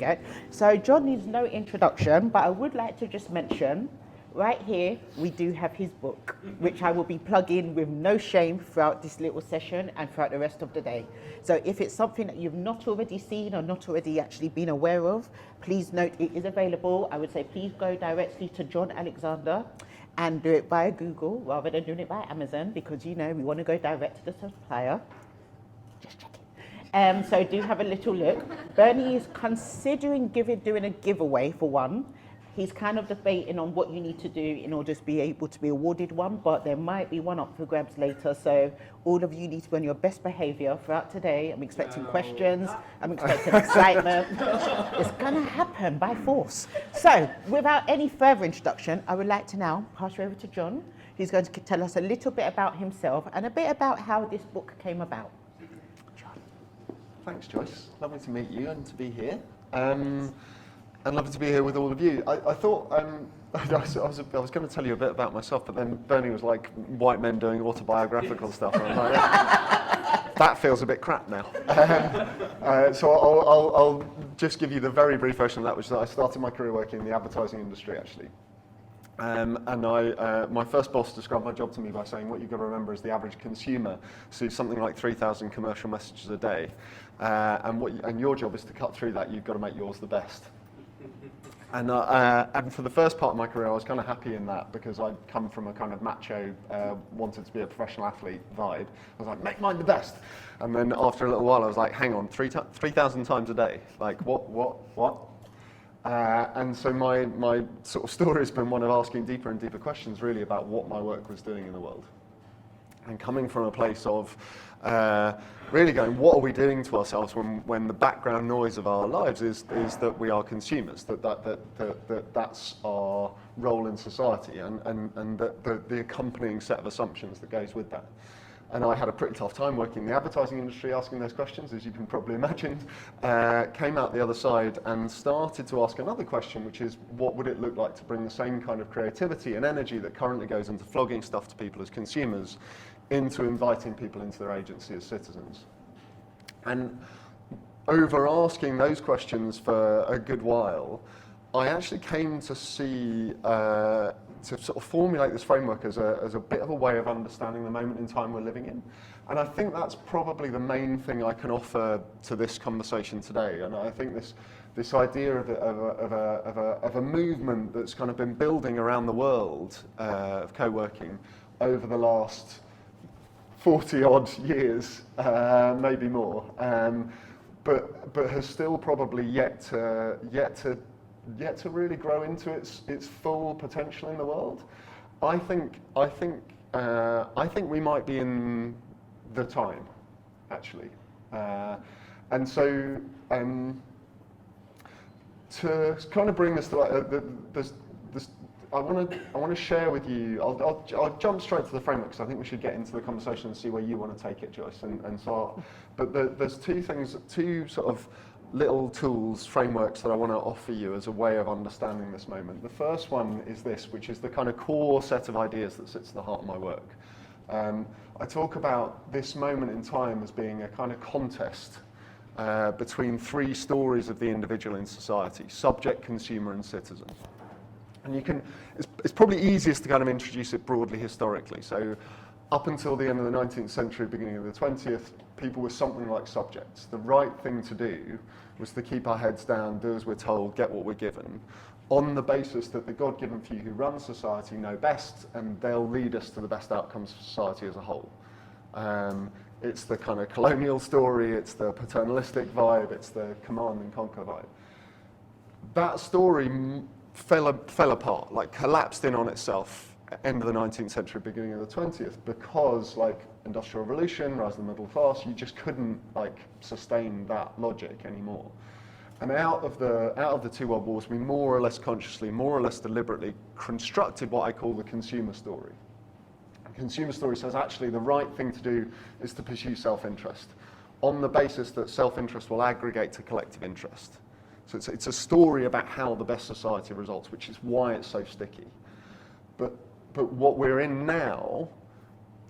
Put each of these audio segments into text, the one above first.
forget. So Jon needs no introduction, but I would like to just mention, right here, we do have his book, which I will be plugging with no shame throughout this little session and throughout the rest of the day. So if it's something that you've not already seen or not already actually been aware of, please note it is available. I would say please go directly to Jon Alexander and do it via Google rather than doing it by Amazon, because we want to go direct to the supplier. Just checking. So do have a little look. Bernie is considering doing a giveaway for one. He's kind of debating on what you need to do in order to be able to be awarded one, but there might be one up for grabs later. So all of you need to be on your best behavior throughout today. I'm expecting questions. I'm expecting excitement. It's going to happen by force. So without any further introduction, I would like to now pass you over to Jon, who's going to tell us a little bit about himself and a bit about how this book came about. Jon. Thanks, Joyce. Lovely to meet you and to be here. And lovely to be here with all of you. I thought, I was going to tell you a bit about myself, but then Bernie was like, white men doing autobiographical stuff. And I was like, that feels a bit crap now. So I'll just give you the very brief version of that, which is that I started my career working in the advertising industry, actually. And my first boss described my job to me by saying, what you've got to remember is the average consumer sees something like 3,000 commercial messages a day. And your job is to cut through that. You've got to make yours the best. And for the first part of my career, I was kind of happy in that because I'd come from a kind of macho, wanted to be a professional athlete vibe. I was like, make mine the best. And then after a little while, I was like, hang on, 3,000 times a day? Like, what? And so my sort of story has been one of asking deeper and deeper questions, really, about what my work was doing in the world. And coming from a place of really going, what are we doing to ourselves when the background noise of our lives is that we are consumers, that's our role in society, and the accompanying set of assumptions that goes with that. And I had a pretty tough time working in the advertising industry asking those questions, as you can probably imagine. Came out the other side and started to ask another question, which is, what would it look like to bring the same kind of creativity and energy that currently goes into flogging stuff to people as consumers into inviting people into their agency as citizens? And over asking those questions for a good while, I actually came to see, to sort of formulate this framework as a bit of a way of understanding the moment in time we're living in. And I think that's probably the main thing I can offer to this conversation today. And I think this idea of a movement that's kind of been building around the world of co-working over the last 40 odd years, maybe more, but has still probably yet to really grow into its full potential in the world. I think we might be in the time, actually, and so to kind of bring this to I want to share with you. I'll jump straight to the framework because I think we should get into the conversation and see where you want to take it, Joyce. And so, but there's two sort of little tools, frameworks that I want to offer you as a way of understanding this moment. The first one is this, which is the kind of core set of ideas that sits at the heart of my work. I talk about this moment in time as being a kind of contest between three stories of the individual in society: subject, consumer, and citizen. And it's probably easiest to kind of introduce it broadly historically. So up until the end of the 19th century, beginning of the 20th, people were something like subjects. The right thing to do was to keep our heads down, do as we're told, get what we're given, on the basis that the God-given few who run society know best, and they'll lead us to the best outcomes for society as a whole. It's the kind of colonial story, it's the paternalistic vibe, it's the command and conquer vibe. That story fell apart, like collapsed in on itself end of the 19th century, beginning of the 20th, because like industrial revolution, rise of the middle class, you just couldn't like sustain that logic anymore. And out of the two world wars, we more or less consciously, more or less deliberately constructed what I call the consumer story. The consumer story says actually the right thing to do is to pursue self-interest on the basis that self-interest will aggregate to collective interest. So it's a story about how the best society results, which is why it's so sticky. But what we're in now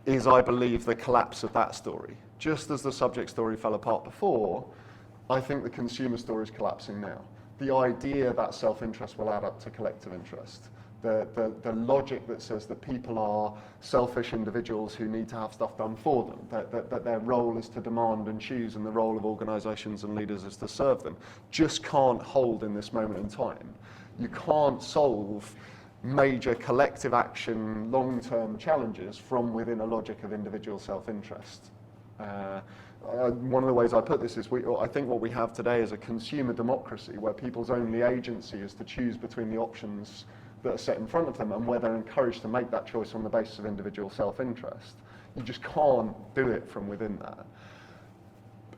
is, I believe, the collapse of that story. Just as the subject story fell apart before, I think the consumer story is collapsing now. the idea that self-interest will add up to collective interest. The logic that says that people are selfish individuals who need to have stuff done for them, that their role is to demand and choose, and the role of organisations and leaders is to serve them, just can't hold in this moment in time. You can't solve major collective action, long-term challenges from within a logic of individual self-interest. One of the ways I put this is I think what we have today is a consumer democracy where people's only agency is to choose between the options that are set in front of them and where they're encouraged to make that choice on the basis of individual self-interest. You just can't do it from within that.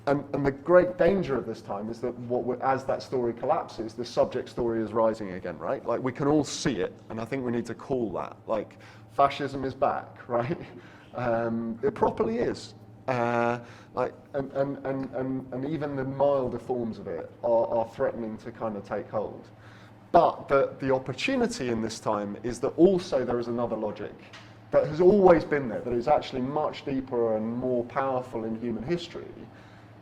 And the great danger of this time is that as that story collapses, the subject story is rising again, right? Like, we can all see it, and I think we need to call that. Like, fascism is back, right? It properly is. And even the milder forms of it are threatening to kind of take hold. But the opportunity in this time is that also there is another logic that has always been there, that is actually much deeper and more powerful in human history,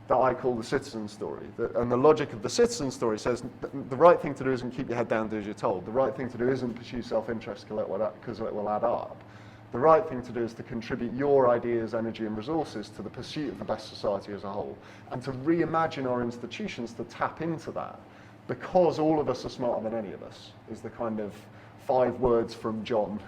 that I call the Citzen story. And the logic of the Citzen story says the right thing to do isn't keep your head down, do as you're told. The right thing to do isn't pursue self-interest because it will add up. The right thing to do is to contribute your ideas, energy and resources to the pursuit of the best society as a whole, and to reimagine our institutions to tap into that, because all of us are smarter than any of us, is the kind of 5 words from Jon.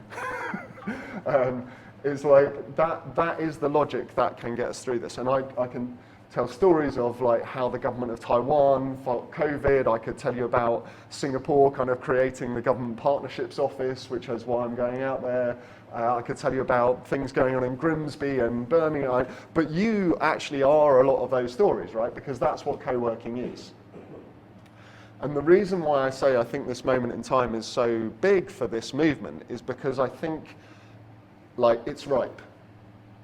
It's like that is the logic that can get us through this. And I can tell stories of like how the government of Taiwan fought COVID. I could tell you about Singapore kind of creating the government partnerships office, which is why I'm going out there. I could tell you about things going on in Grimsby and Birmingham. But you actually are a lot of those stories, right? Because that's what co-working is. And the reason why I think this moment in time is so big for this movement is because I think like it's ripe.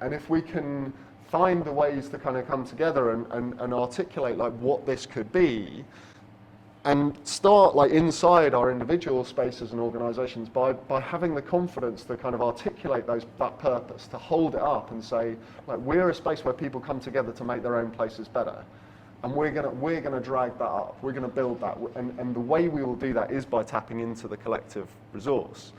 And if we can find the ways to kind of come together and articulate like what this could be, and start like inside our individual spaces and organizations by having the confidence to kind of articulate that purpose, to hold it up and say, like, we're a space where people come together to make their own places better. And we're gonna drag that up. We're gonna build that, and the way we will do that is by tapping into the collective resource,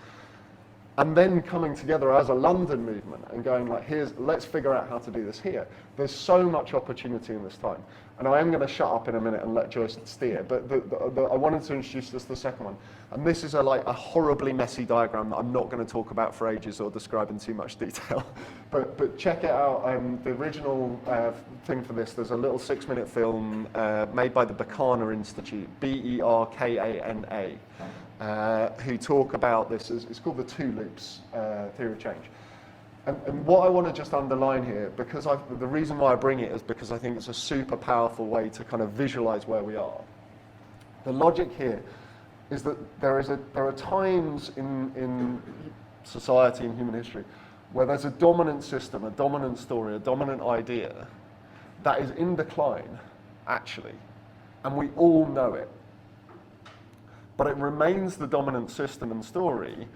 and then coming together as a London movement and going like, let's figure out how to do this here. There's so much opportunity in this time, and I am going to shut up in a minute and let Joyce steer. But I wanted to introduce just the second one, and this is a horribly messy diagram that I'm not going to talk about for ages or describe in too much detail. But check it out. The original thing for this, there's a little 6-minute film made by the Berkana Institute, Berkana, who talk about this. It's called the 2 loops theory of change. And what I want to just underline here, because the reason why I bring it is because I think it's a super powerful way to kind of visualize where we are. The logic here is that there are times in society and human history where there's a dominant system, a dominant story, a dominant idea that is in decline, actually, and we all know it. But it remains the dominant system and story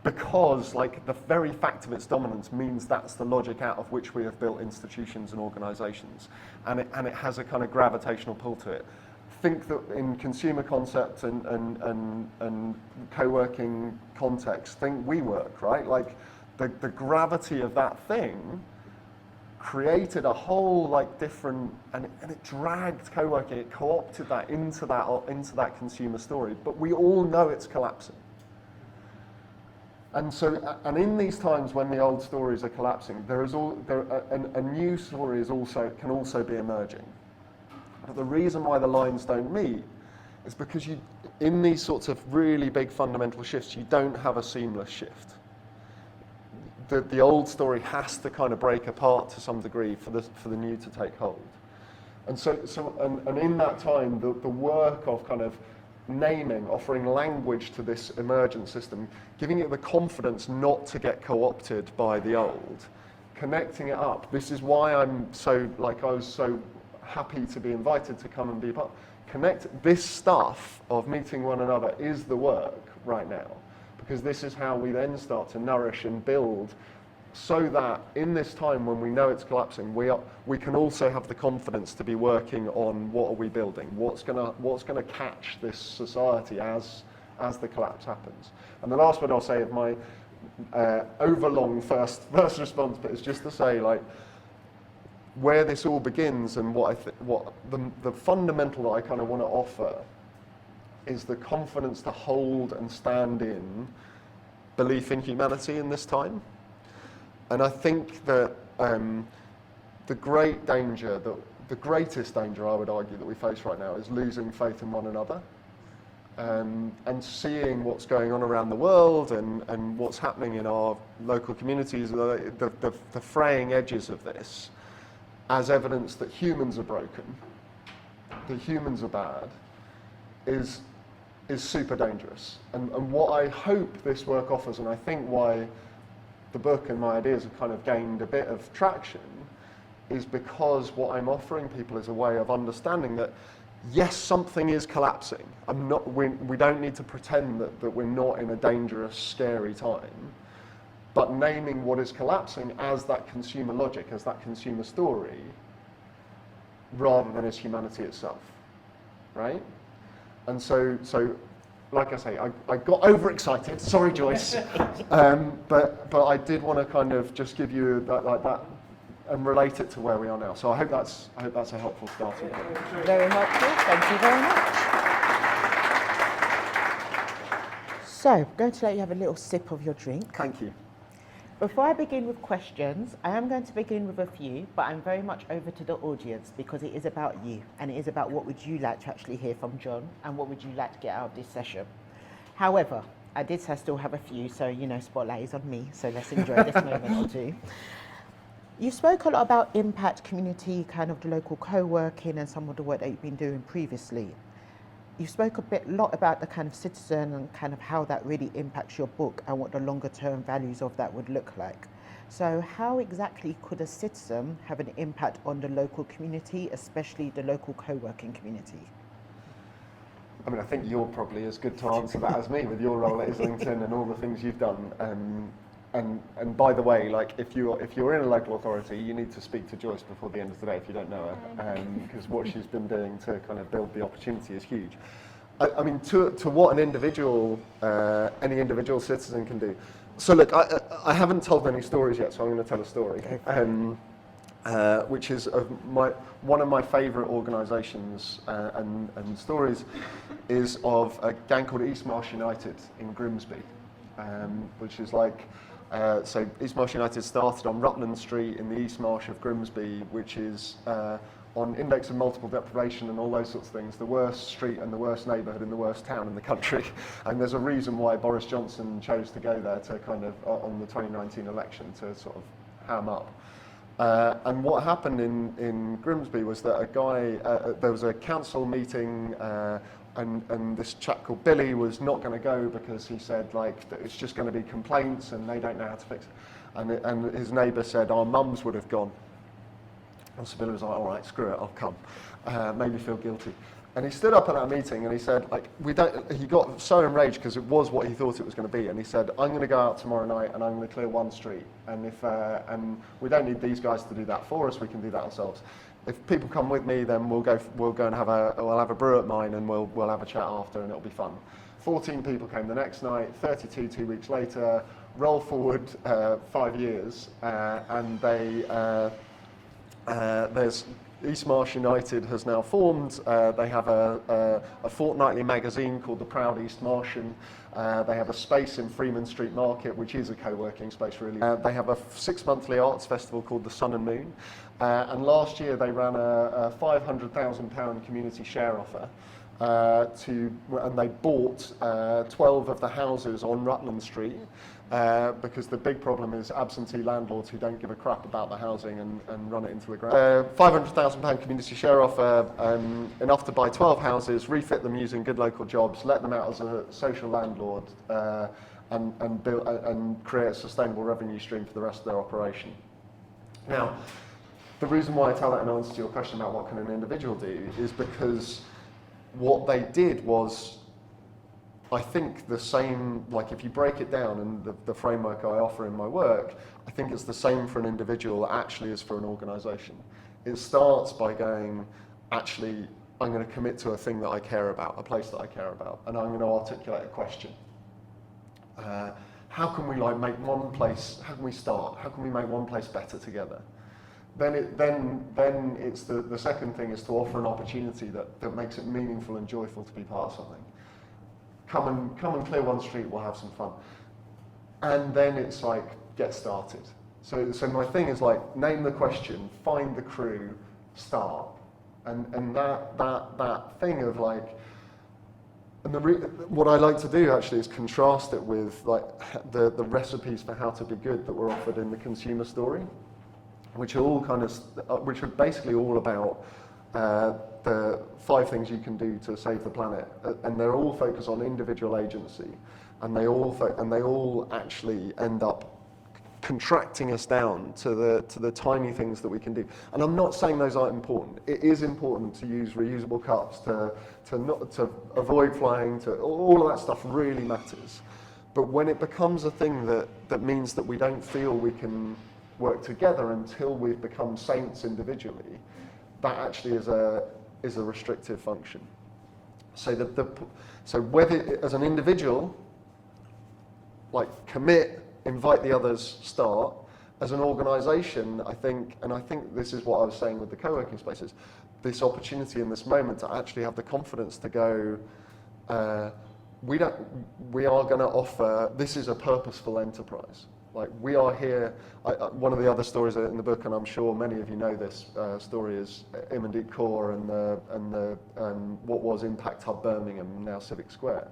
because, like, the very fact of its dominance means that's the logic out of which we have built institutions and organizations. And it has a kind of gravitational pull to it. Think that in consumer concept and co-working context, think WeWork, right? Like, the gravity of that thing created a whole like different, and it dragged co-working, it co-opted that into that consumer story, but we all know it's collapsing. And so, and in these times when the old stories are collapsing, a new story can also be emerging. But the reason why the lines don't meet is because in these sorts of really big fundamental shifts, you don't have a seamless shift. The old story has to kind of break apart to some degree for the new to take hold. And so in that time, the work of kind of naming, offering language to this emergent system, giving it the confidence not to get co-opted by the old, connecting it up. This is why I was so happy to be invited to come and be part. Connect this stuff of meeting one another is the work right now. Because this is how we then start to nourish and build so that in this time when we know it's collapsing, we can also have the confidence to be working on what are we building, what's gonna catch this society as the collapse happens. And the last one I'll say of my overlong first response, but it's just to say, like, where this all begins and what the fundamental that I kind of want to offer is the confidence to hold and stand in belief in humanity in this time. And I think that the greatest danger I would argue that we face right now is losing faith in one another. And seeing what's going on around the world and what's happening in our local communities, the fraying edges of this, as evidence that humans are broken, that humans are bad, is super dangerous. And what I hope this work offers, and I think why the book and my ideas have kind of gained a bit of traction, is because what I'm offering people is a way of understanding that yes, something is collapsing. We don't need to pretend that we're not in a dangerous, scary time, but naming what is collapsing as that consumer logic, as that consumer story, rather than as humanity itself, right? And so like I say, I got overexcited. Sorry, Joyce, but I did want to kind of just give you that. And relate it to where we are now. So I hope that's a helpful starting point. Very helpful. Thank you very much. So, I'm going to let you have a little sip of your drink. Thank you. Before I begin with questions, I am going to begin with a few, but I'm very much over to the audience because it is about you, and it is about what would you like to actually hear from Jon, and what would you like to get out of this session. However, I still have a few, so spotlight is on me. So let's enjoy this moment or two. You spoke a lot about impact, community, kind of the local co-working and some of the work that you've been doing previously. You spoke a lot about the kind of Citzen and kind of how that really impacts your book and what the longer term values of that would look like. So how exactly could a Citzen have an impact on the local community, especially the local co-working community? I mean, I think you're probably as good to answer that as me with your role at Islington and all the things you've done. And by the way, like if you're in a local authority, you need to speak to Joyce before the end of the day if you don't know her, because what she's been doing to kind of build the opportunity is huge. I mean, to what any individual citizen can do. So look, I haven't told any stories yet, so I'm going to tell a story, which is one of my favourite organisations and stories is of a gang called East Marsh United in Grimsby, which is like. So East Marsh United started on Rutland Street in the East Marsh of Grimsby, which is on index of multiple deprivation and all those sorts of things, the worst street and the worst neighbourhood in the worst town in the country. And there's a reason why Boris Johnson chose to go there to kind of, on the 2019 election, to sort of ham up. And what happened in Grimsby was that there was a council meeting and this chap called Billy was not going to go because he said, like, that it's just going to be complaints and they don't know how to fix it. And his neighbour said, our mums would have gone. And so Billy was like, all right, screw it, I'll come. Made me feel guilty. And he stood up at that meeting and he said, like, he got so enraged because it was what he thought it was going to be. And he said, I'm going to go out tomorrow night and I'm going to clear one street. And and we don't need these guys to do that for us, we can do that ourselves. If people come with me, then we'll go and have a brew at mine and we'll have a chat after and it'll be fun. 14 people came the next night, 32 2 weeks later, roll forward 5 years, and there's East Marsh United has now formed. They have a fortnightly magazine called The Proud East Martian. They have a space in Freeman Street Market, which is a co-working space, really. They have a 6-monthly arts festival called The Sun and Moon. And last year they ran a £500,000 community share offer. And they bought 12 of the houses on Rutland Street because the big problem is absentee landlords who don't give a crap about the housing and run it into the ground. £500,000 community share offer, enough to buy 12 houses, refit them using good local jobs, let them out as a social landlord, and build and create a sustainable revenue stream for the rest of their operation. Now, the reason why I tell that in answer to your question about what can an individual do is because what they did was I think the same, like if you break it down and the framework I offer in my work, I think it's the same for an individual actually as for an organisation. It starts by going, actually, I'm going to commit to a thing that I care about, a place that I care about, and I'm going to articulate a question. How can we like make one place, how can we start? How can we make one place better together? Then it's the second thing is to offer an opportunity that makes it meaningful and joyful to be part of something. Come and clear one street, we'll have some fun. And then it's like, get started. So my thing is like, name the question, find the crew, start. And that thing of like, and what I like to do actually is contrast it with like the recipes for how to be good that were offered in the consumer story, which are all which are basically all about the 5 things you can do to save the planet, and they're all focused on individual agency, and they all actually end up contracting us down to the tiny things that we can do. And I'm not saying those aren't important. It is important to use reusable cups, to avoid flying, to all of that stuff really matters. But when it becomes a thing that means that we don't feel we can work together until we've become saints individually, that actually is a restrictive function. So whether as an individual, like commit, invite the others, start. As an organisation, I think this is what I was saying with the co-working spaces, this opportunity in this moment to actually have the confidence to go, we are going to offer, this is a purposeful enterprise. Like we are here, one of the other stories in the book, and I'm sure many of you know this story, is Immandeep Kaur and what was Impact Hub Birmingham, now Civic Square.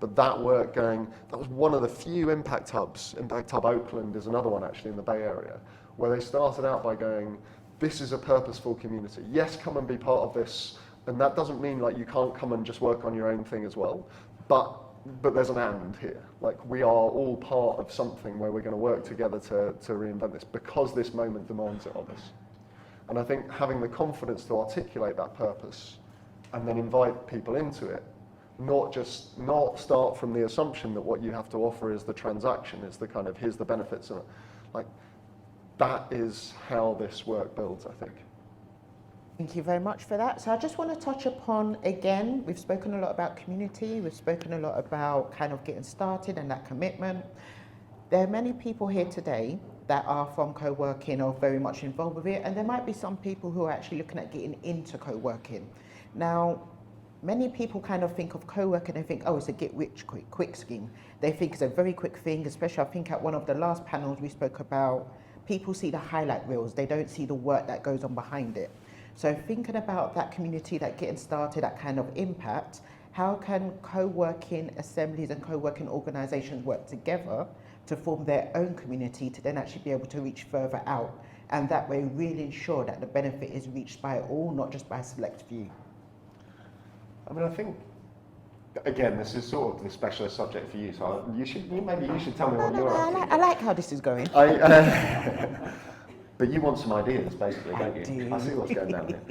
But that work that was one of the few impact hubs. Impact Hub Oakland is another one actually in the Bay Area, where they started out by going, this is a purposeful community. Yes, come and be part of this. And that doesn't mean like you can't come and just work on your own thing as well. But there's an and here. Like we are all part of something where we're going to work together to reinvent this because this moment demands it of us. And I think having the confidence to articulate that purpose and then invite people into it, not start from the assumption that what you have to offer is the transaction, is the kind of here's the benefits of it. Like that is how this work builds, I think. Thank you very much for that. So I just want to touch upon, again, we've spoken a lot about community, we've spoken a lot about kind of getting started and that commitment. There are many people here today that are from co-working or very much involved with it, and there might be some people who are actually looking at getting into co-working. Now, many people kind of think of co-working and think, oh, it's a get rich quick scheme. They think it's a very quick thing, especially I think at one of the last panels we spoke about, people see the highlight reels, they don't see the work that goes on behind it. So thinking about that community, that getting started, that kind of impact, how can co-working assemblies and co-working organisations work together to form their own community to then actually be able to reach further out, and that way really ensure that the benefit is reached by all, not just by a select few? I mean, I think, again, this is sort of the specialist subject for you, so maybe you should tell me what you're up to. I like how this is going. But you want some ideas, basically, don't you? I see what's going down here.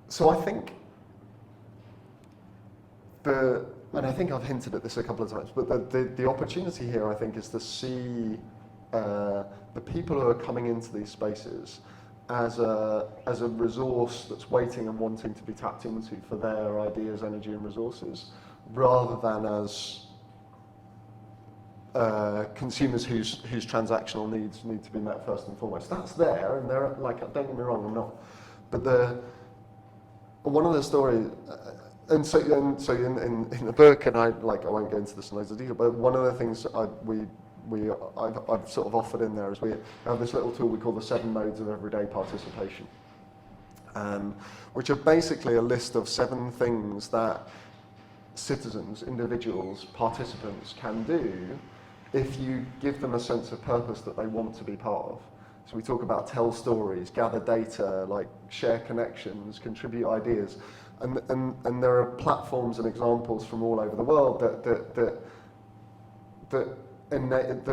So I think and I think I've hinted at this a couple of times, but the opportunity here, I think, is to see the people who are coming into these spaces as a resource that's waiting and wanting to be tapped into for their ideas, energy, and resources, rather than as consumers whose transactional needs need to be met first and foremost. That's there, and they're like, don't get me wrong, I'm not. But one of the stories, and so in the book, and I won't go into this in loads of detail, but one of the things I've sort of offered in there is we have this little tool we call the 7 modes of everyday participation, which are basically a list of 7 things that citizens, individuals, participants can do if you give them a sense of purpose that they want to be part of. So we talk about tell stories, gather data, like share connections, contribute ideas, and there are platforms and examples from all over the world that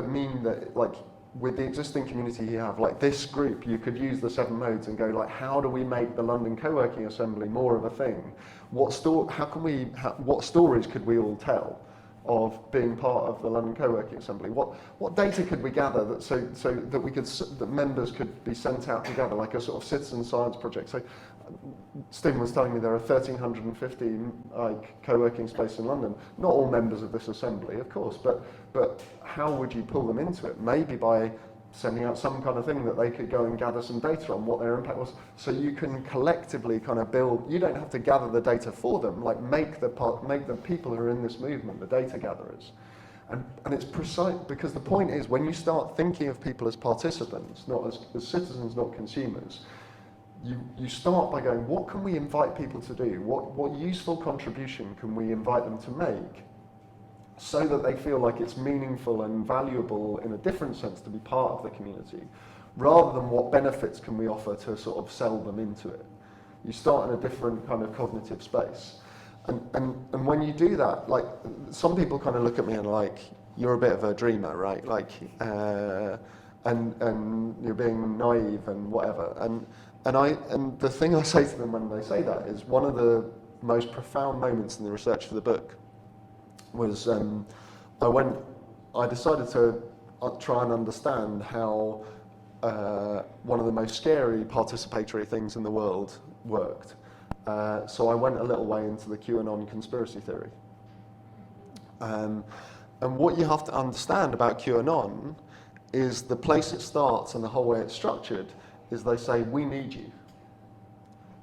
mean that like with the existing community you have, like this group, you could use the 7 modes and go like, how do we make the London Co-working Assembly more of a thing? What stories could we all tell of being part of the London Co-working Assembly? What data could we gather that so that we could that members could be sent out together, like a sort of citizen science project? So Stephen was telling me there are 1,350 like co-working spaces in London. Not all members of this assembly, of course, but how would you pull them into it? Maybe by sending out some kind of thing that they could go and gather some data on what their impact was, so you can collectively kind of build. You don't have to gather the data for them. Like make the people who are in this movement the data gatherers, and it's precise, because the point is when you start thinking of people as participants, not as citizens, not consumers. You start by going, what can we invite people to do? What useful contribution can we invite them to make so that they feel like it's meaningful and valuable in a different sense to be part of the community, rather than what benefits can we offer to sort of sell them into it. You start in a different kind of cognitive space. And when you do that, like some people kind of look at me and like, you're a bit of a dreamer, right? Like, and you're being naive and whatever. And the thing I say to them when they say that is one of the most profound moments in the research for the book was I decided to try and understand how one of the most scary participatory things in the world worked. So I went a little way into the QAnon conspiracy theory. And what you have to understand about QAnon is the place it starts and the whole way it's structured is they say, we need you.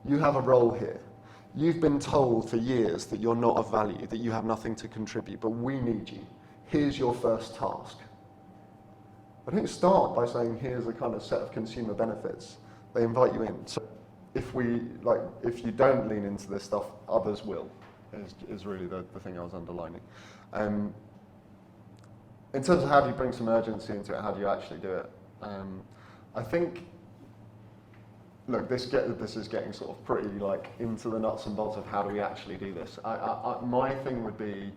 You have a role here. You've been told for years that you're not of value, that you have nothing to contribute, but we need you. Here's your first task. I don't start by saying, here's a kind of set of consumer benefits. They invite you in. So if you don't lean into this stuff, others will, is really the thing I was underlining. In terms of how do you bring some urgency into it, how do you actually do it? I think, look, this is getting sort of pretty like into the nuts and bolts of how do we actually do this. My thing would be,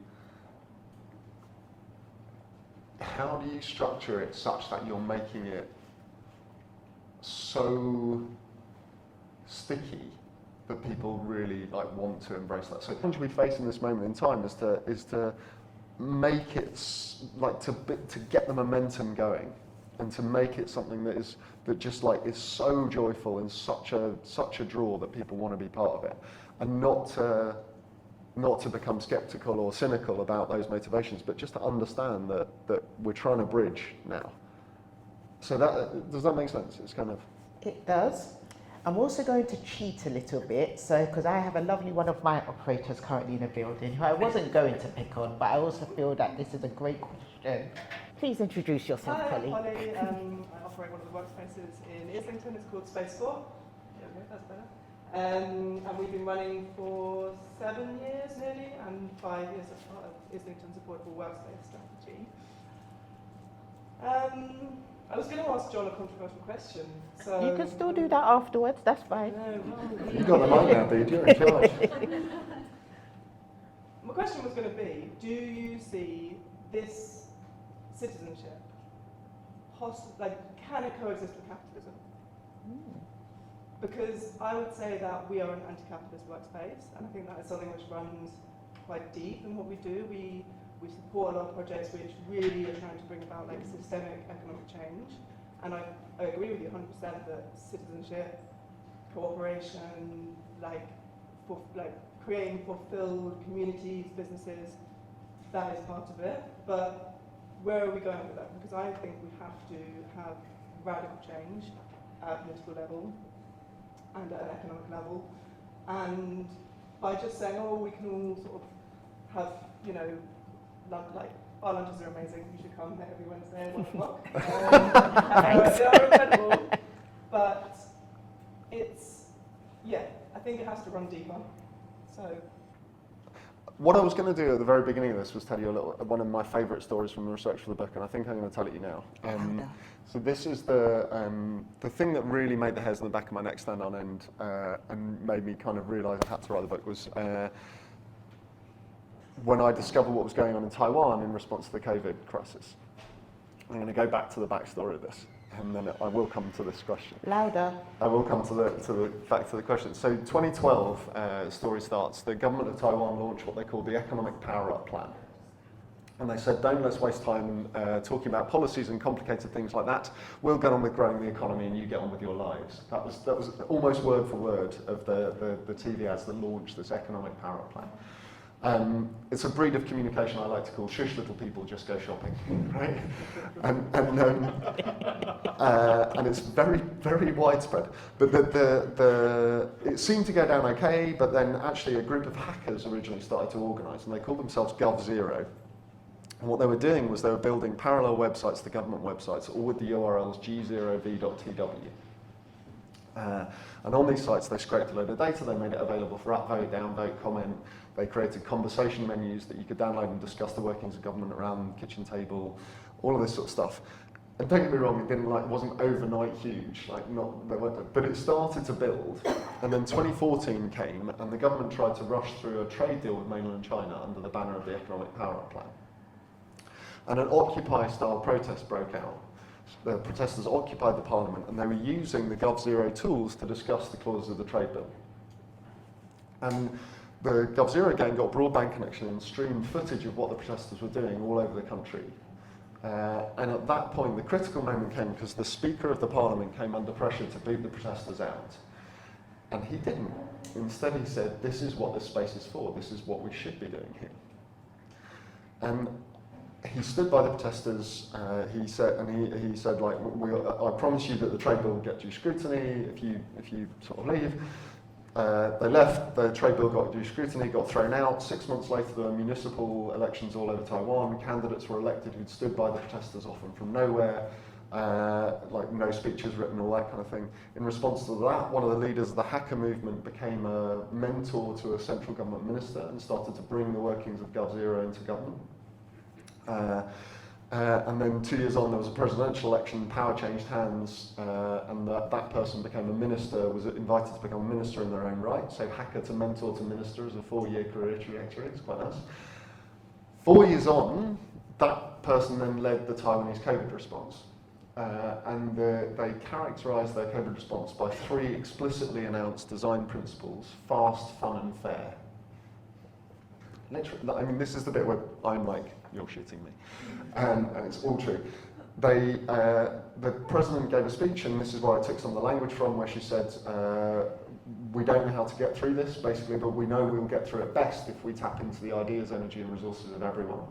how do you structure it such that you're making it so sticky that people really like want to embrace that? So the challenge we face in this moment in time is to make it like to get the momentum going, and to make it something that is so joyful and such a draw that people want to be part of it, and not to become skeptical or cynical about those motivations, but just to understand that we're trying to bridge now. So does that make sense? It's kind of. It does. I'm also going to cheat a little bit, so because I have a lovely one of my operators currently in the building who I wasn't going to pick on, but I also feel that this is a great question. Please introduce yourself, Polly. Hi, Polly. I operate one of the workspaces in Islington. It's called Facework. Yeah, okay, that's better. And we've been running for 7 years nearly, and 5 years as part of Islington's Affordable Workspace strategy. I was going to ask Jon a controversial question. So You can still do that afterwards, that's fine. No, You've got the mic now, dude. You're in charge. my question was going to be, do you see this citizenship, can it coexist with capitalism? Because I would say that we are an anti-capitalist workspace, and I think that is something which runs quite deep in what we do. We support a lot of projects which really are trying to bring about like systemic economic change, and I agree with you 100% that citizenship, cooperation, creating fulfilled communities, businesses, that is part of it. But where are we going with that? Because I think we have to have radical change at a political level and at an economic level, and by just saying, oh, we can all sort of have, our lunches are amazing, you should come every Wednesday at 1 o'clock. They are incredible, but I think it has to run deeper. So. What I was going to do at the very beginning of this was tell you one of my favourite stories from the research for the book, and I think I'm going to tell it you now. So this is the thing that really made the hairs on the back of my neck stand on end and made me kind of realise I had to write the book was when I discovered what was going on in Taiwan in response to the COVID crisis. I'm going to go back to the backstory of this, and then I will come to this question. Louder. I will come to the back to the question. So 2012, story starts. The government of Taiwan launched what they called the Economic Power Up Plan. And they said, let's waste time talking about policies and complicated things like that. We'll get on with growing the economy and you get on with your lives. That was almost word for word of the TV ads that launched this Economic Power Up Plan. It's a breed of communication I like to call shush little people, just go shopping, right? And it's very, very widespread. But it seemed to go down okay, but then actually a group of hackers originally started to organise, and they called themselves GovZero. And what they were doing was they were building parallel websites to government websites, all with the URLs g0v.tw. And on these sites, they scraped a load of data, they made it available for upvote, downvote, comment. They created conversation menus that you could download and discuss the workings of government around the kitchen table, all of this sort of stuff. And don't get me wrong, it wasn't overnight huge, but it started to build. And then 2014 came, and the government tried to rush through a trade deal with mainland China under the banner of the Economic Power Up Plan. And an Occupy-style protest broke out. The protesters occupied the parliament, and they were using the GovZero tools to discuss the clauses of the trade bill. And the GovZero gang got broadband connection and streamed footage of what the protesters were doing all over the country. And at that point, the critical moment came because the Speaker of the Parliament came under pressure to boot the protesters out. And he didn't. Instead, he said, this is what this space is for. This is what we should be doing here. And he stood by the protesters. He said, like, I promise you that the trade bill will get due scrutiny if you sort of leave. They left, the trade bill got due scrutiny, got thrown out. 6 months later, there were municipal elections all over Taiwan. Candidates were elected who'd stood by the protesters, often from nowhere, like no speeches written, all that kind of thing. In response to that, one of the leaders of the hacker movement became a mentor to a central government minister and started to bring the workings of GovZero into government. And then 2 years on, there was a presidential election, power changed hands, and that person became a minister, was invited to become a minister in their own right. So hacker to mentor to minister is a 4-year career trajectory, it's quite nice. 4 years on, that person then led the Taiwanese COVID response. And they characterised their COVID response by 3 explicitly announced design principles: fast, fun and fair. Literally, I mean, this is the bit where I'm like, you're shitting me. And it's all true. The president gave a speech, and this is where I took some of the language from, where she said, we don't know how to get through this, basically, but we know we'll get through it best if we tap into the ideas, energy and resources of everyone.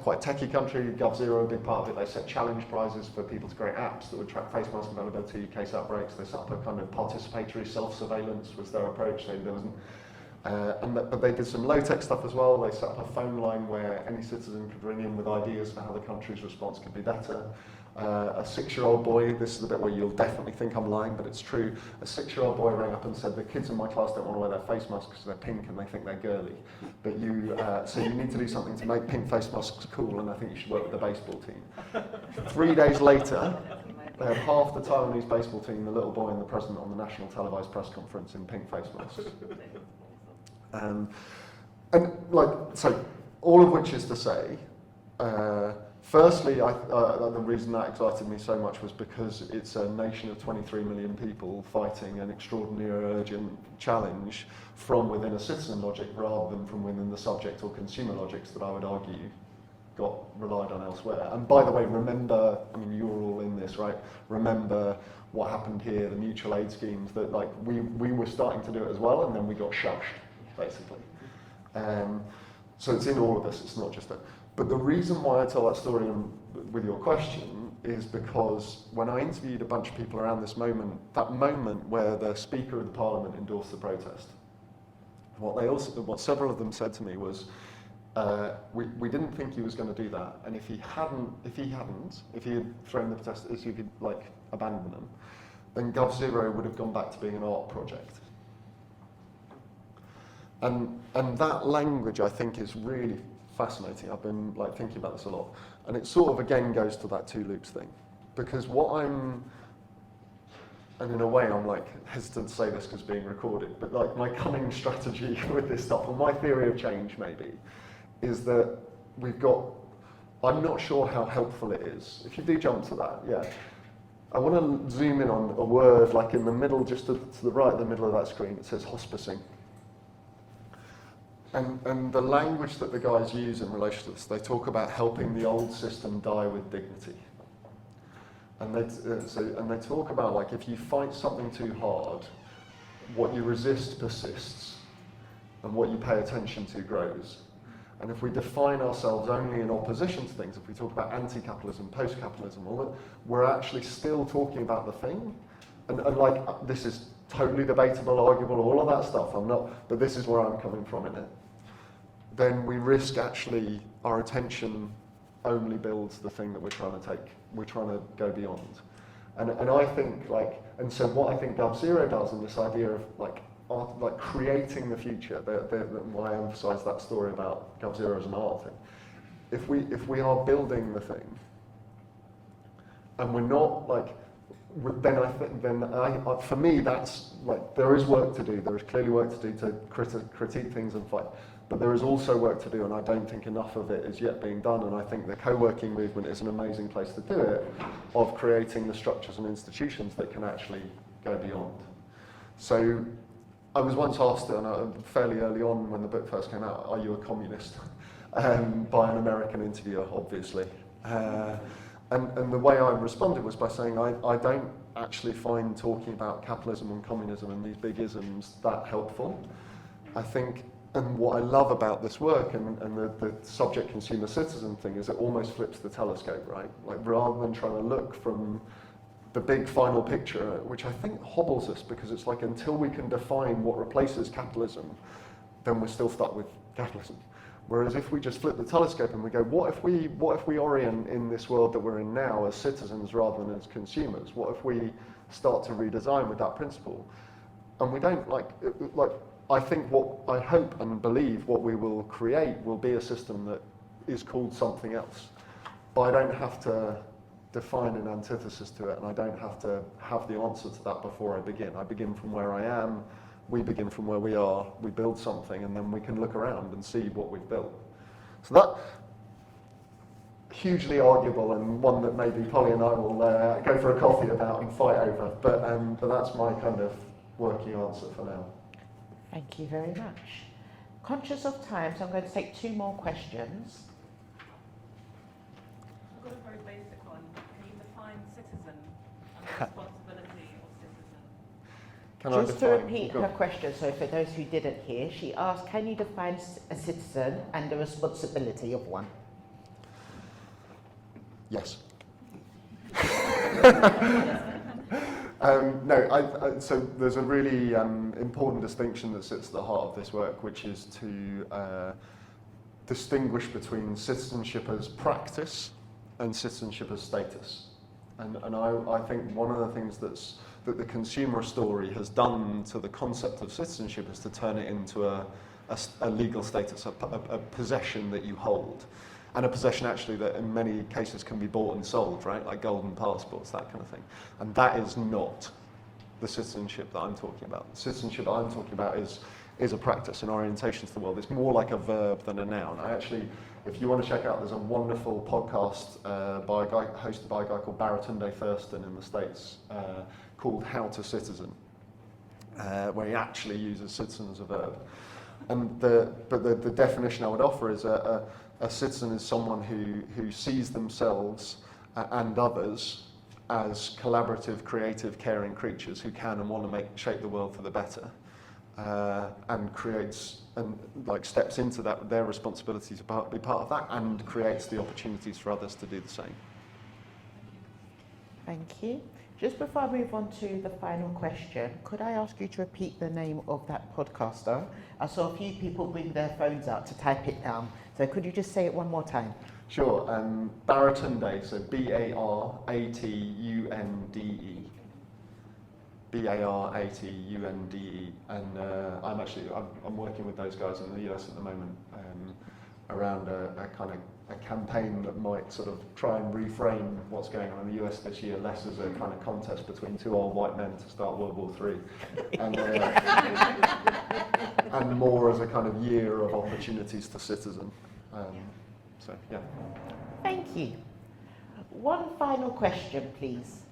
Quite techie country, GovZero, a big part of it. They set challenge prizes for people to create apps that would track face mask availability, case outbreaks. They set up a kind of participatory self-surveillance was their approach. But they did some low-tech stuff as well. They set up a phone line where any citizen could ring in with ideas for how the country's response could be better. A 6-year-old boy, this is the bit where you'll definitely think I'm lying, but it's true. A 6-year-old boy rang up and said, the kids in my class don't want to wear their face masks because they're pink and they think they're girly. But so you need to do something to make pink face masks cool, and I think you should work with the baseball team. 3 days later, they had half the Taiwanese baseball team, the little boy and the president, on the national televised press conference in pink face masks. So all of which is to say, firstly, the reason that excited me so much was because it's a nation of 23 million people fighting an extraordinary urgent challenge from within a citizen logic rather than from within the subject or consumer logics that I would argue got relied on elsewhere. And by the way, remember, I mean, you're all in this, right? Remember what happened here, the mutual aid schemes, that like we were starting to do it as well, and then we got shushed, basically. So it's in all of us, it's not just that. But the reason why I tell that story with your question is because when I interviewed a bunch of people around this moment, that moment where the Speaker of the Parliament endorsed the protest, what several of them said to me was, we didn't think he was going to do that, and if he had thrown the protesters, if he could like abandon them, then GovZero would have gone back to being an art project. And that language, I think, is really fascinating. I've been like thinking about this a lot, and it sort of again goes to that 2 loops thing, because and in a way I'm like hesitant to say this because being recorded, but like my cunning strategy with this stuff, or my theory of change maybe, is that I'm not sure how helpful it is. If you do jump to that, yeah. I want to zoom in on a word like in the middle, just to the right of the middle of that screen, it says hospicing. And the language that the guys use in relation to this, they talk about helping the old system die with dignity. And they talk about, like, if you fight something too hard, what you resist persists, and what you pay attention to grows. And if we define ourselves only in opposition to things, if we talk about anti-capitalism, post-capitalism, all that, we're actually still talking about the thing. And like, this is totally debatable, arguable, all of that stuff. But this is where I'm coming from in it. Then we risk actually our attention only builds the thing that we're trying to take. We're trying to go beyond. And I think, like, and so what I think GovZero does in this idea of like creating the future, why I emphasise that story about GovZero as an art thing. If we are building the thing, and we're not like, for me that's like, there is work to do. There is clearly work to do to critique things and fight. But there is also work to do, and I don't think enough of it is yet being done. And I think the co-working movement is an amazing place to do it, of creating the structures and institutions that can actually go beyond. So I was once asked, fairly early on when the book first came out, are you a communist? By an American interviewer, obviously. And the way I responded was by saying I don't actually find talking about capitalism and communism and these big isms that helpful. I think, and what I love about this work and the subject consumer citizen thing is it almost flips the telescope, right? Like, rather than trying to look from the big final picture, which I think hobbles us, because it's like, until we can define what replaces capitalism, then we're still stuck with capitalism. Whereas if we just flip the telescope and we go, what if we orient in this world that we're in now as citizens rather than as consumers? What if we start to redesign with that principle? And we don't I think what I hope and believe what we will create will be a system that is called something else. But I don't have to define an antithesis to it, and I don't have to have the answer to that before I begin. I begin from where I am, we begin from where we are, we build something, and then we can look around and see what we've built. So that, hugely arguable, and one that maybe Polly and I will go for a coffee about and fight over, but that's my kind of working answer for now. Thank you very much. Conscious of time, so I'm going to take 2 more questions. I've got a very basic one. Can you define citizen and the responsibility of citizen? Just to repeat her question, so for those who didn't hear, she asked, can you define a citizen and the responsibility of one? Yes. So there's a really important distinction that sits at the heart of this work, which is to distinguish between citizenship as practice and citizenship as status. And I think one of the things that the consumer story has done to the concept of citizenship is to turn it into a legal status, a possession that you hold. And a possession actually that in many cases can be bought and sold, right? Like golden passports, that kind of thing. And that is not the citizenship that I'm talking about. The citizenship that I'm talking about is a practice, an orientation to the world. It's more like a verb than a noun. If you want to check out, there's a wonderful podcast hosted by a guy called Baratunde Thurston in the States called How to Citizen, where he actually uses citizen as a verb. And the definition I would offer is a citizen is someone who sees themselves and others as collaborative, creative, caring creatures who can and want to shape the world for the better, and creates and steps into their responsibility to be part of that, and creates the opportunities for others to do the same. Thank you. Just before I move on to the final question, could I ask you to repeat the name of that podcaster? I saw a few people bring their phones out to type it down. So could you just say it one more time? Sure. Baratunde, so Baratunde. Baratunde. And I'm working with those guys in the US at the moment around a kind of a campaign that might sort of try and reframe what's going on in the US this year, less as a kind of contest between 2 old white men to start World War III, and more as a kind of year of opportunities to citizen. So yeah. Thank you. One final question, please.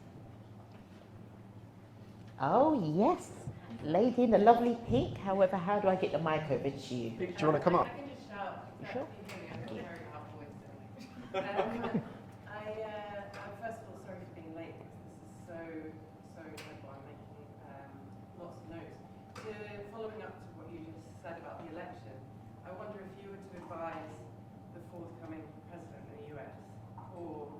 Oh, yes. Lady in the lovely pink. However, how do I get the mic over to you? Do you want to come up? I can just shout. Sure. I'm Thank you. very loud voice anyway. First of all, sorry for being late because this is so incredible. I'm making lots of notes. Following up to what you just said about the election, I wonder if you were to advise the forthcoming president in the US or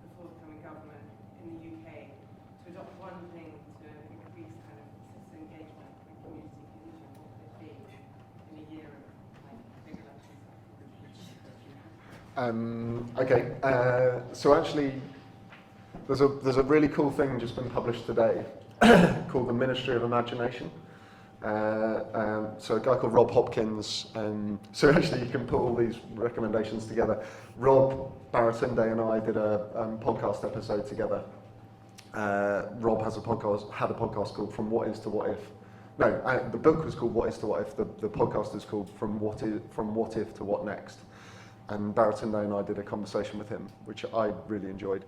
the forthcoming government in the UK to adopt one thing to increase kind of citizen engagement and community cohesion, what would it be in a year of like big elections? Okay, so actually, there's a really cool thing just been published today called the Ministry of Imagination. So a guy called Rob Hopkins, so actually you can put all these recommendations together. Rob Baratunde and I did a podcast episode together. Rob had a podcast called From What Is to What If. No, the book was called What Is to What If. The podcast is called From What If to What Next. And Baratunde and I did a conversation with him, which I really enjoyed.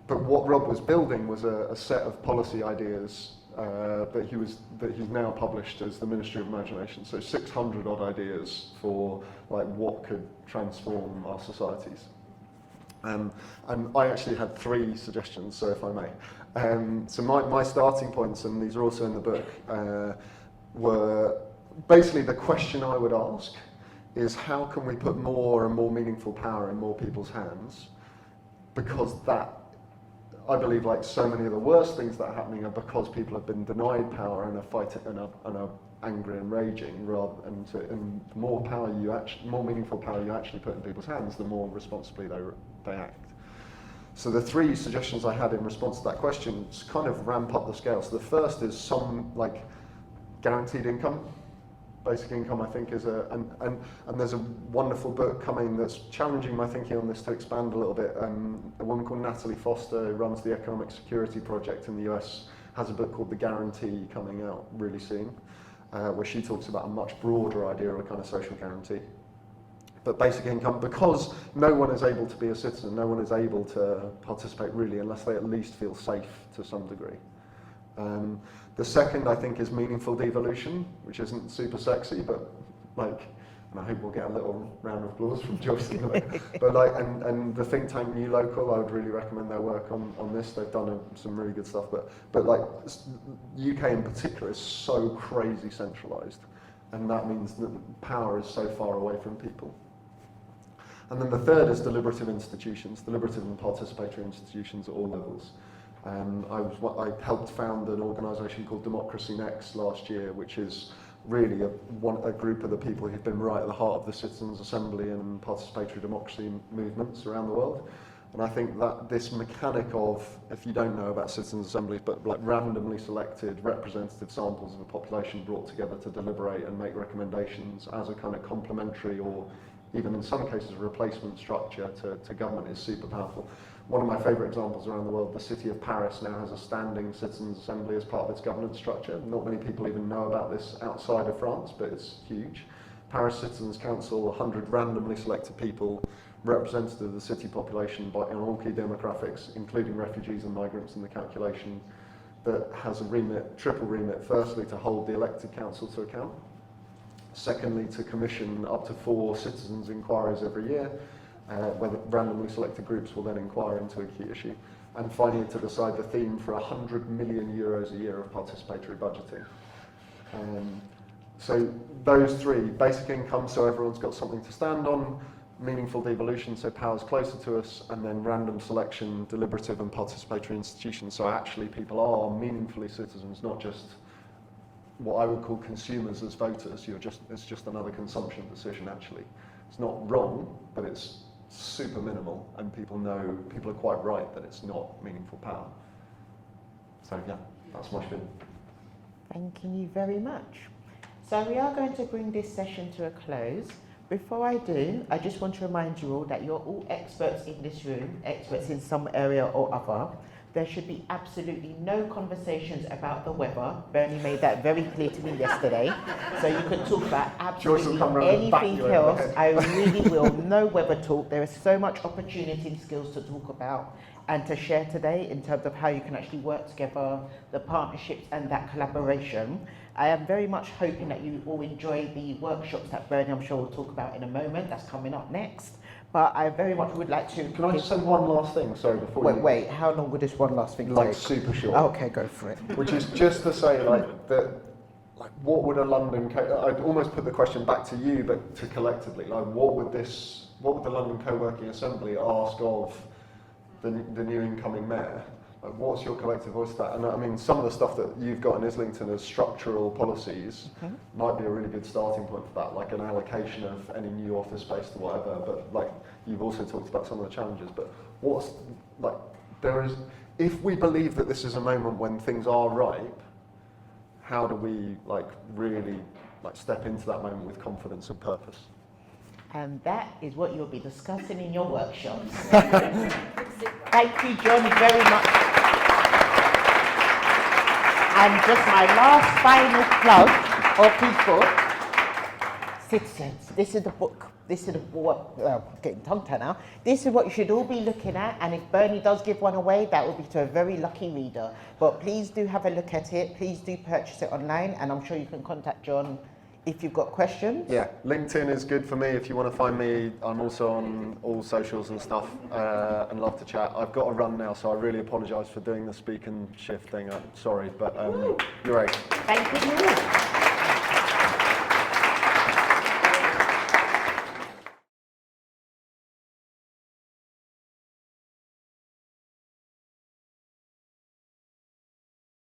But what Rob was building was a set of policy ideas that he's now published as the Ministry of Imagination. So 600 odd ideas for like what could transform our societies. And I actually had 3 suggestions, so if I may. So my starting points, and these are also in the book, were basically the question I would ask is how can we put more and more meaningful power in more people's hands? Because that, I believe, like so many of the worst things that are happening are because people have been denied power and are fighting and are angry and raging. And the more meaningful power you actually put in people's hands, the more responsibly they act. So the 3 suggestions I had in response to that question kind of ramp up the scale. So the first is some like guaranteed income. Basic income, I think, is and there's a wonderful book coming that's challenging my thinking on this to expand a little bit. A woman called Natalie Foster, who runs the Economic Security Project in the US, has a book called The Guarantee coming out really soon, where she talks about a much broader idea of a kind of social guarantee. But basic income, because no one is able to be a citizen, no one is able to participate really unless they at least feel safe to some degree. The second, I think, is meaningful devolution, which isn't super sexy, but like, and I hope we'll get a little round of applause from Joyce in a minute. But like, and the think tank New Local, I would really recommend their work on this. They've done some really good stuff. But like, UK in particular is so crazy centralised, and that means that power is so far away from people. And then the third is deliberative institutions, deliberative and participatory institutions at all levels. I helped found an organisation called Democracy Next last year, which is really a group of the people who've been right at the heart of the Citizens' Assembly and participatory democracy movements around the world. And I think that this mechanic of, if you don't know about Citizens' Assemblies, but like randomly selected representative samples of a population brought together to deliberate and make recommendations as a kind of complementary or even in some cases a replacement structure to government is super powerful. One of my favourite examples around the world, the city of Paris now has a standing Citizens' Assembly as part of its governance structure. Not many people even know about this outside of France, but it's huge. Paris Citizens Council, 100 randomly selected people, representative of the city population on all key demographics, including refugees and migrants in the calculation, that has a triple remit, firstly to hold the elected council to account, secondly to commission up to 4 citizens' inquiries every year, where the randomly selected groups will then inquire into a key issue, and finally to decide the theme for 100 million euros a year of participatory budgeting. So those 3, basic income so everyone's got something to stand on, meaningful devolution so power's closer to us, and then random selection, deliberative and participatory institutions so actually people are meaningfully citizens, not just what I would call consumers as voters. It's just another consumption decision actually. It's not wrong, but it's super minimal, and people are quite right that it's not meaningful power. So yeah, that's my spin. Thank you very much. So we are going to bring this session to a close. Before I do, I just want to remind you all that you're all experts in this room, experts in some area or other. There should be absolutely no conversations about the weather. Bernie made that very clear to me yesterday. So you can talk about Joyce will come absolutely round and back anything you over else. the head. I really will. No weather talk. There is so much opportunity and skills to talk about and to share today in terms of how you can actually work together, the partnerships and that collaboration. I am very much hoping that you all enjoy the workshops that Bernie, I'm sure, will talk about in a moment. That's coming up next. But I very much would like to... Can I just say one last thing, sorry, before Wait, how long would this one last thing Like take? super short. Okay, go for it. Which is just to say, like, that, like, what would a London, I'd almost put the question back to you, but to collectively, like, what would the London Co-working Assembly ask of the new incoming mayor? Like, what's your collective voice to that? And I mean, some of the stuff that you've got in Islington as structural policies might be a really good starting point for that, like an allocation of any new office space to whatever, but like, you've also talked about some of the challenges, but what's, like, if we believe that this is a moment when things are ripe, how do we, like, really, like, step into that moment with confidence and purpose? And that is what you'll be discussing in your workshops. Thank you, John, very much. And just my last final plug of people, Citzen. This is the book. This is getting tongue-tied now. This is what you should all be looking at, and if Bernie does give one away, that will be to a very lucky reader. But please do have a look at it. Please do purchase it online, and I'm sure you can contact John if you've got questions. Yeah, LinkedIn is good for me if you want to find me. I'm also on all socials and stuff, and love to chat. I've got to run now, so I really apologise for doing the speak and shift thing. Sorry, but you're right. Thank you.